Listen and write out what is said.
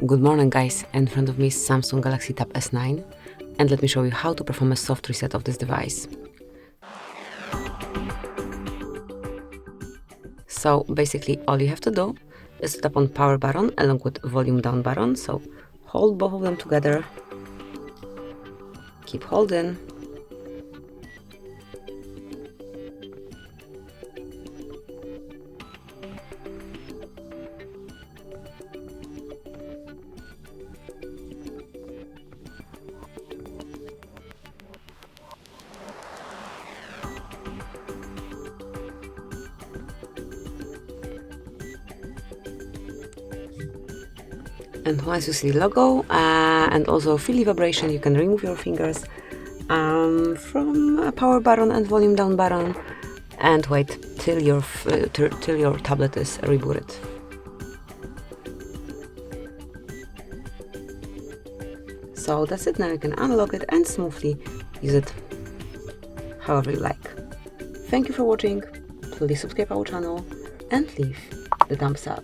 Good morning guys, in front of me is Samsung Galaxy Tab S9 and let me show you how to perform a soft reset of this device. So basically all you have to do is to tap on power button along with volume down button, so hold both of them together, keep holding, and once you see the logo and also feel the vibration, you can remove your fingers from a power button and volume down button and wait till your tablet is rebooted. So that's it. Now you can unlock it and smoothly use it however you like. Thank you for watching. Please subscribe our channel and leave the thumbs up.